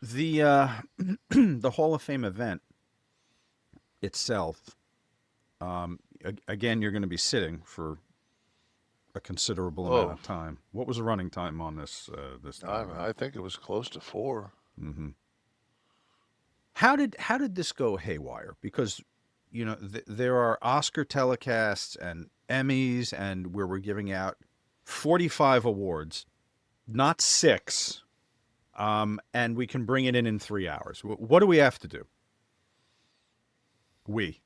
The the Hall of Fame event itself, again, you're going to be sitting for a considerable amount Oh, of time. What was the running time on this time around? I think it was close to 4. Hmm. How did this go haywire? Because there are Oscar telecasts and Emmys, and where we're giving out 45 awards, not six, and we can bring it in 3 hours. What do we have to do? We,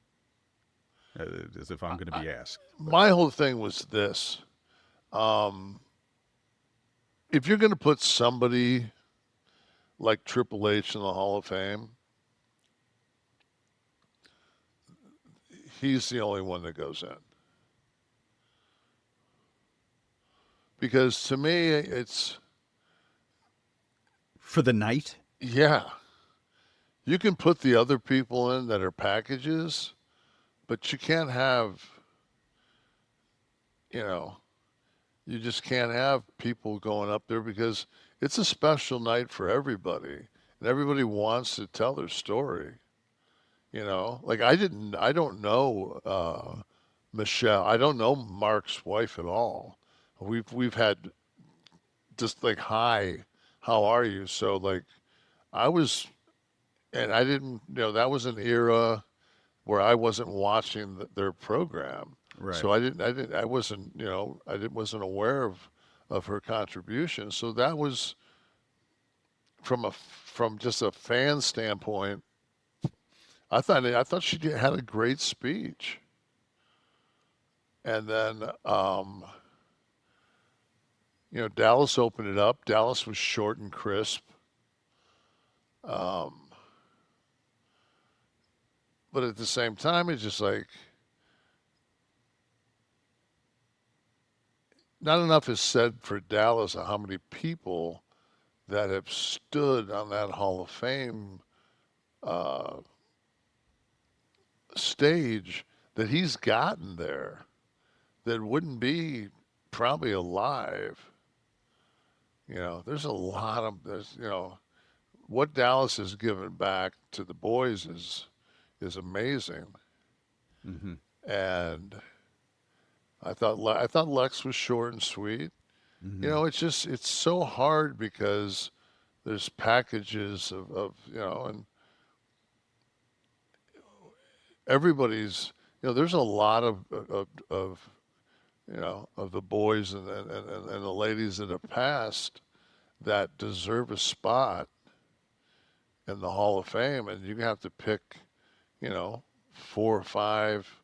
as if I'm I, going to I, be asked. But my whole thing was this. Um, if you're going to put somebody like Triple H in the Hall of Fame, he's the only one that goes in. Because to me, it's, for the night, yeah, you can put the other people in that are packages, but you can't have, you know, you just can't have people going up there because it's a special night for everybody. And everybody wants to tell their story. Like I don't know Michelle. I don't know Mark's wife at all. We've had just like hi, how are you? So like I was, and I didn't, that was an era where I wasn't watching their program. right? So I wasn't, wasn't aware of her contribution. So that was from just a fan standpoint. I thought she had a great speech. And then, Dallas opened it up. Dallas was short and crisp. Um, but at the same time, it's just like not enough is said for Dallas of how many people that have stood on that Hall of Fame uh, stage that he's gotten there that wouldn't be probably alive. There's a lot of what Dallas has given back to the boys is amazing. Mm-hmm. And I thought Lex was short and sweet. Mm-hmm. It's so hard because there's packages of and everybody's there's a lot of of the boys and the ladies that have passed that deserve a spot in the Hall of Fame, and you have to pick you know 4 or 5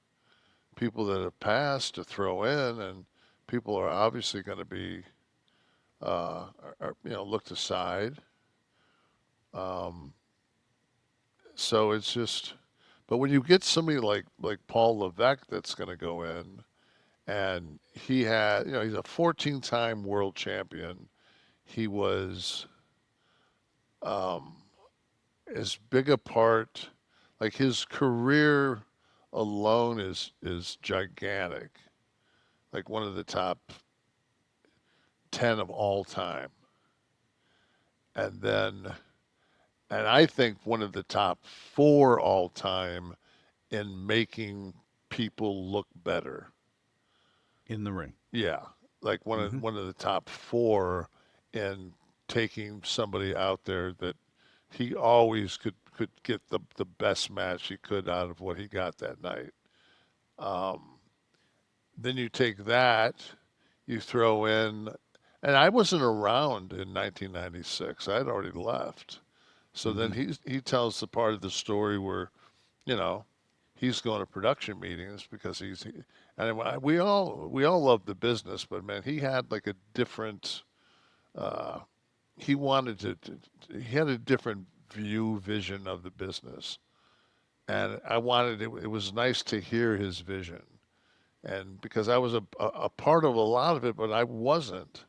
people that have passed to throw in, and people are obviously going to be looked aside. Um, so it's just, but when you get somebody like Paul Levesque that's going to go in, and he's a 14-time world champion. He was um, as big a part, like his career alone is gigantic, like one of the top 10 of all time, and then and I think one of the top 4 all time in making people look better. In the ring. Yeah, like Mm-hmm. one of the top 4 in taking somebody out there that he always could get the best match he could out of what he got that night. Um, then you take that, you throw in, and I wasn't around in 1996. I had already left. So then Mm-hmm. he tells the part of the story where you know he's going to production meetings because and we all love the business, but man, he had like a different uh, he wanted he had a different vision of the business, and I wanted it was nice to hear his vision, and because I was a part of a lot of it, but I wasn't.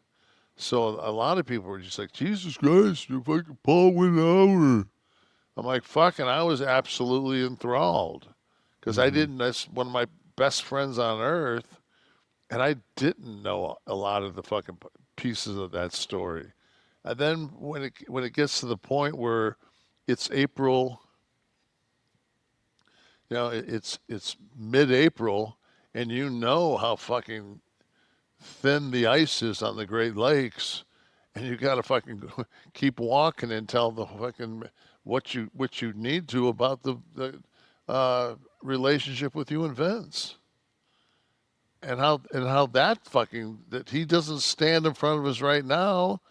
So a lot of people were just like, Jesus Christ, you're fucking Paul Winhour. I'm like, fucking, I was absolutely enthralled because I Mm-hmm. didn't. That's one of my best friends on earth, and I didn't know a lot of the fucking pieces of that story. And then when it gets to the point where it's April, it's mid-April, and you know how fucking thin the ice is on the Great Lakes, and you got to fucking keep walking and tell the fucking what you need to about the relationship with you and Vince, and how that he doesn't stand in front of us right now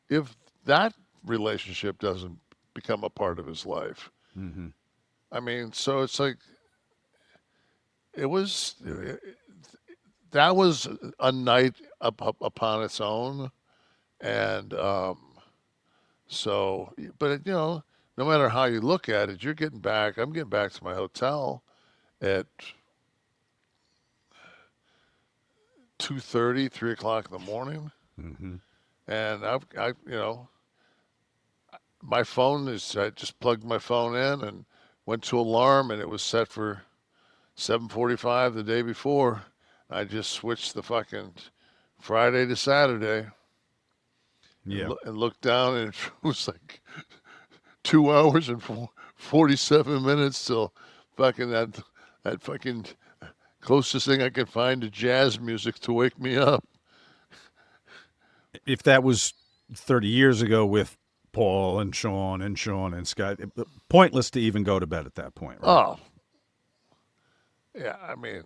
if that relationship doesn't become a part of his life. Mm-hmm. I mean, so it's like it was that was a night upon its own, and so, but no matter how you look at it, you're getting back. I'm getting back to my hotel at 2:30, 3 o'clock in the morning, Mm-hmm. and my phone is. I just plugged my phone in and went to alarm, and it was set for 7:45 the day before. I just switched the fucking Friday to Saturday, Yeah. and looked down, and it was like 2 hours and 47 minutes till fucking that fucking closest thing I could find to jazz music to wake me up. If that was 30 years ago with Paul and Sean and Scott, pointless to even go to bed at that point, right? Oh, yeah, I mean,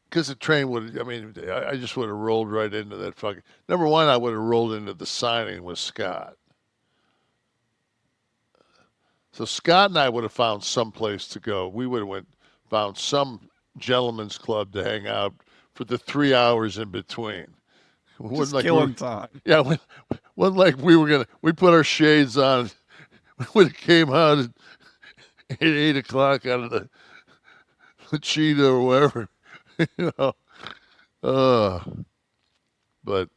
because the train would, I mean, I just would have rolled right into that fucking. Number one, I would have rolled into the signing with Scott. So Scott and I would have found some place to go. We would have found some gentleman's club to hang out for the 3 hours in between. It wasn't Just like we were, killing time. yeah, wasn't like we put our shades on when it came out at 8 o'clock out of the cheetah or wherever, you know. Uh, but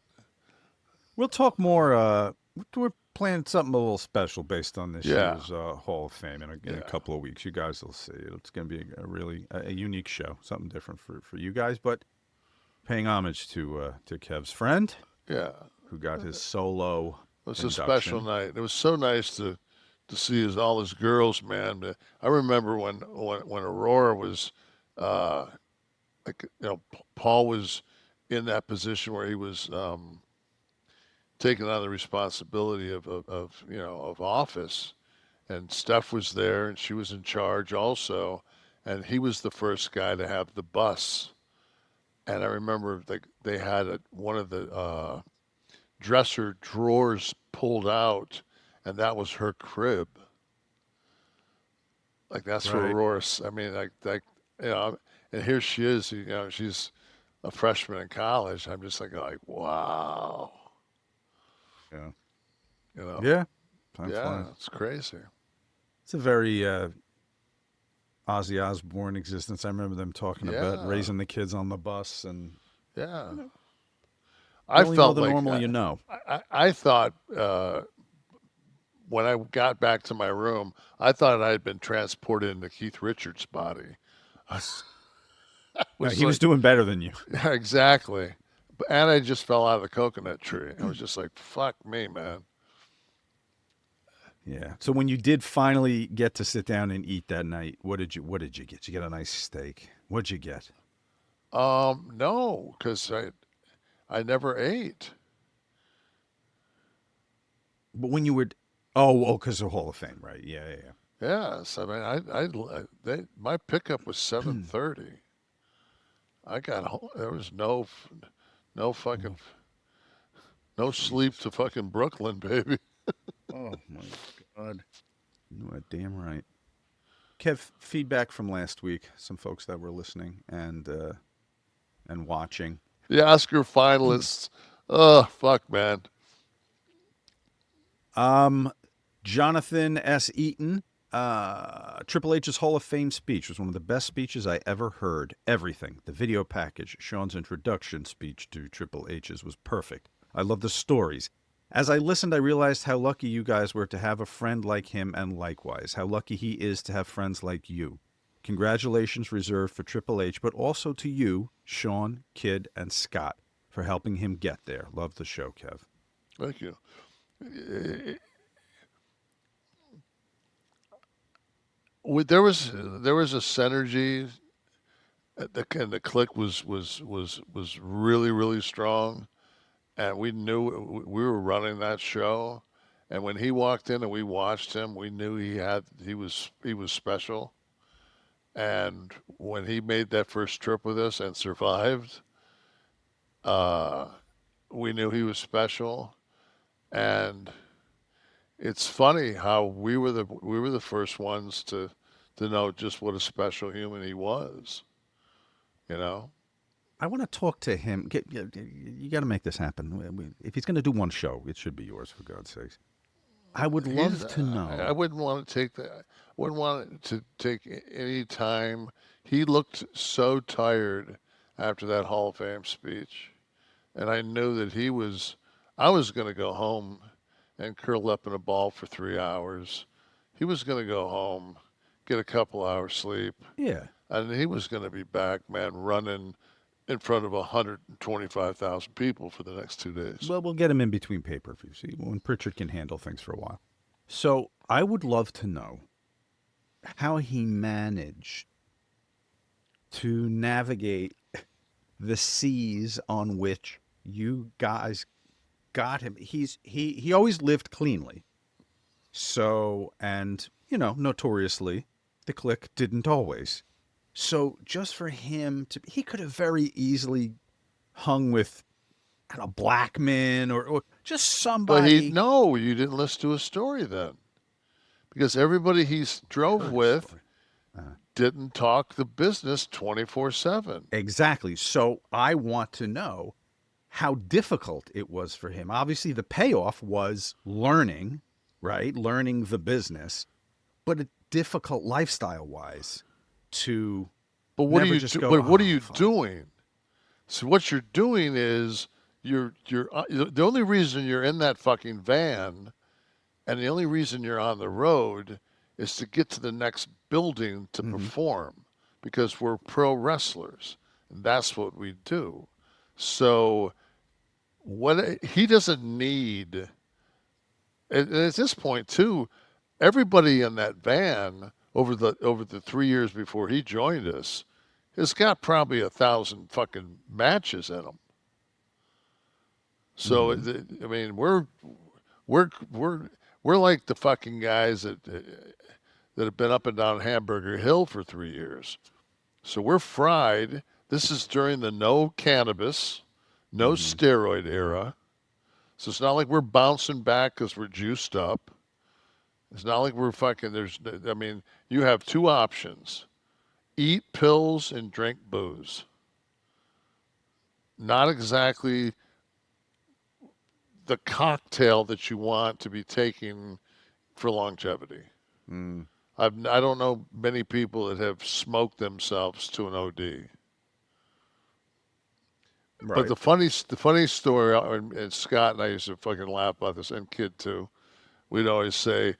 We'll talk more. We're planning something a little special based on this yeah, year's Hall of Fame in a yeah, couple of weeks. You guys will see. It's going to be a really a unique show, something different for you guys, but paying homage to Kev's friend yeah. who got his solo It was a special induction. night. It was so nice to see all his girls, man. I remember when Aurora was, uh, like Paul was in that position where he was taking on the responsibility of office, and Steph was there, and she was in charge also, and he was the first guy to have the bus. And I remember they had one of the dresser drawers pulled out, and that was her crib. Like that's where Right. Aurora. I mean, you know, and here she is. She's a freshman in college. I'm just like wow. Yeah. You know, Yeah. Time yeah, flies. it's crazy. It's a very Ozzy Osbourne existence. I remember them talking about Yeah, raising the kids on the bus, and yeah. you know, you I only know felt the like normal you know. I thought when I got back to my room, I thought I had been transported into Keith Richards' body. I was He was like, doing better than you. yeah, exactly. And I just fell out of the coconut tree. I was just like, fuck me, man. Yeah. So when you did finally get to sit down and eat that night, what did you get? You get a nice steak. What'd you get? No, because I never ate. But when you were, oh, because of Hall of Fame, right? Yeah, yeah, Yes, I mean, my pickup was yeah. 7:30. I got home. There was no fucking Oh, no sleep Jesus. to fucking Brooklyn, baby. Oh my God. You are damn right. Kev, feedback from last week. Some folks that were listening and watching. The Oscar finalists. Oh fuck, man. Um, Jonathan S. Eaton, Triple H's Hall of Fame speech was one of the best speeches I ever heard. Everything. The video package, Sean's introduction speech to Triple H's was perfect. I love the stories. As I listened, I realized how lucky you guys were to have a friend like him, and likewise, how lucky he is to have friends like you. Congratulations reserved for Triple H, but also to you, Sean, Kid, and Scott. for helping him get there. Love the show, Kev. Thank you. Eh, there was a synergy. And the click was really really strong, and we knew we were running that show. And when he walked in and we watched him, we knew he was special. And when he made that first trip with us and survived, uh, we knew he was special. And it's funny how we were the first ones to know just what a special human he was. You know, I want to talk to him. You got to make this happen. If he's going to do one show, it should be yours, for God's sakes. I would he's love to I know. wouldn't want to take that. Wouldn't want it to take any time. He looked so tired after that Hall of Fame speech, and I knew that he was. I was going to go home and curl up in a ball for 3 hours. He was going to go home, get a couple hours sleep, Yeah. and he was going to be back, man, running in front of 125,000 people for the next 2 days. Well, we'll get him in between pay per views. See, when Pritchard can handle things for a while. So I would love to know how he managed to navigate the seas on which you guys got him. He always lived cleanly. So, and notoriously, the Click didn't always. So just for him to, he could have very easily hung with, I don't know, Blackman or just But he somebody. no, you didn't listen to his story then, because everybody he drove Heard his with story. Uh, didn't talk the business 24/7. exactly. So I want to know how difficult it was for him. Obviously, the payoff was learning, right? Learning the business, but a difficult lifestyle wise to But what are never you just do, go, but what are oh, you fuck. doing? So what you're doing is the only reason you're in that fucking van and the only reason you're on the road is to get to the next building to Hmm. perform, because we're pro wrestlers and that's what we do. So what he doesn't need, and at this point too, everybody in that van over the 3 years before he joined us has got probably 1,000 fucking matches in them. So Hmm. I mean, we're we're we're like the fucking guys that have been up and down Hamburger Hill for 3 years. So we're fried. This is during the no cannabis, no Hmm. steroid era. So it's not like we're bouncing back because we're juiced up. It's not like we're fucking. I mean, you have two options: eat pills and drink booze. Not exactly the cocktail that you want to be taking for longevity. Mm, I don't know many people that have smoked themselves to an OD. But right. the funny story, and Scott and I used to fucking laugh about this, and Kid too. We'd always say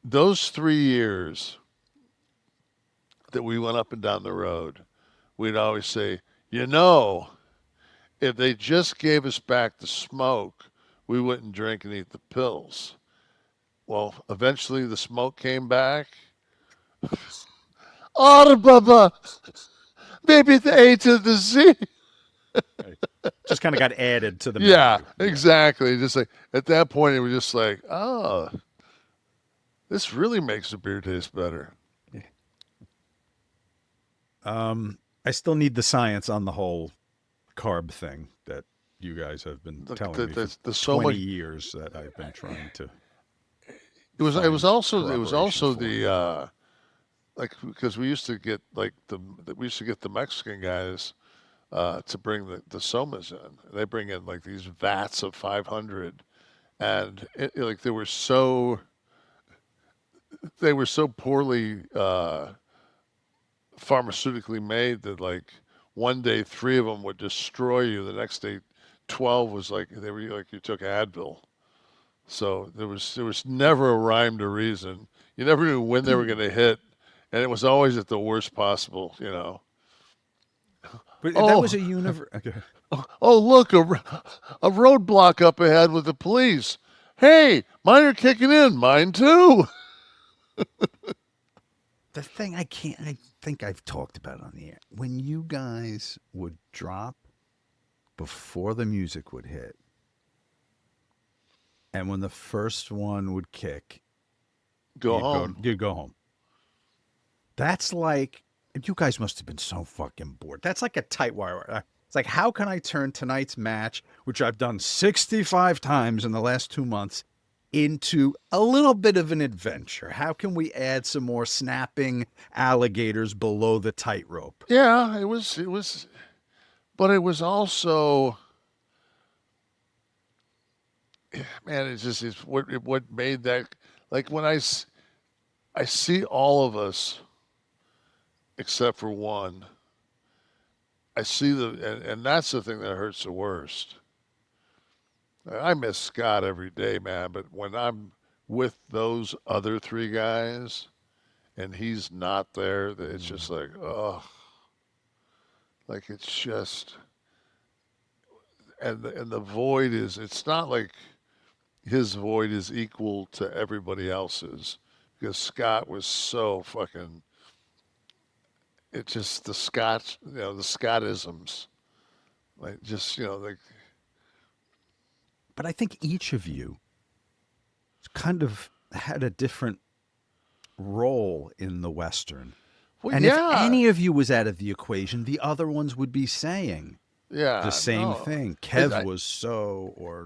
those 3 years that we went up and down the road, we'd always say, you know, if they just gave us back the smoke, we wouldn't drink and eat the pills. Well, eventually the smoke came back. Oh, Baba, maybe the A to the Z. Right. Just kind of got added to the Yeah, menu. Yeah. exactly. Just like at that point, it was just like, oh, this really makes the beer taste better. Yeah. I still need the science on the whole carb thing that you guys have been The telling the me for the, the 20 soma. years that I've been trying to It was find also it was corroboration also for. the like, because we used to get like we used to get the Mexican guys to bring the somas in. They bring in like these vats of 500, and like they were so poorly pharmaceutically made that like one day three of them would destroy you. The next day 12 was like they were like you took Advil. So there was never a rhyme to reason. You never knew when they were going to hit, and it was always at the worst possible. But that was Oh, a universe. Okay. oh, look, a roadblock up ahead with the police. Hey, mine are kicking in. Mine too. The thing I can't, I think I've talked about on the air. When you guys would drop before the music would hit, and when the first one would kick, Go home. you'd go home. That's like you guys must have been so fucking bored. That's like a tight wire. It's like how can I turn tonight's match, which I've done 65 times in the last 2 months, into a little bit of an adventure? How can we add some more snapping alligators below the tightrope? Yeah, it was, but it was also, man, it's what made that, like when I see all of us except for one. I see and that's the thing that hurts the worst. I miss Scott every day, man, but when I'm with those other three guys and he's not there, it's just like, oh, like it's just, and the void is, it's not like his void is equal to everybody else's because Scott was so fucking, it just, the Scots, the Scottisms, like just, like, But I think each of you kind of had a different role in the Western. well, And if yeah, any of you was out of the equation, the other ones would be saying the yeah, same no. thing. I, Kev I, was so, or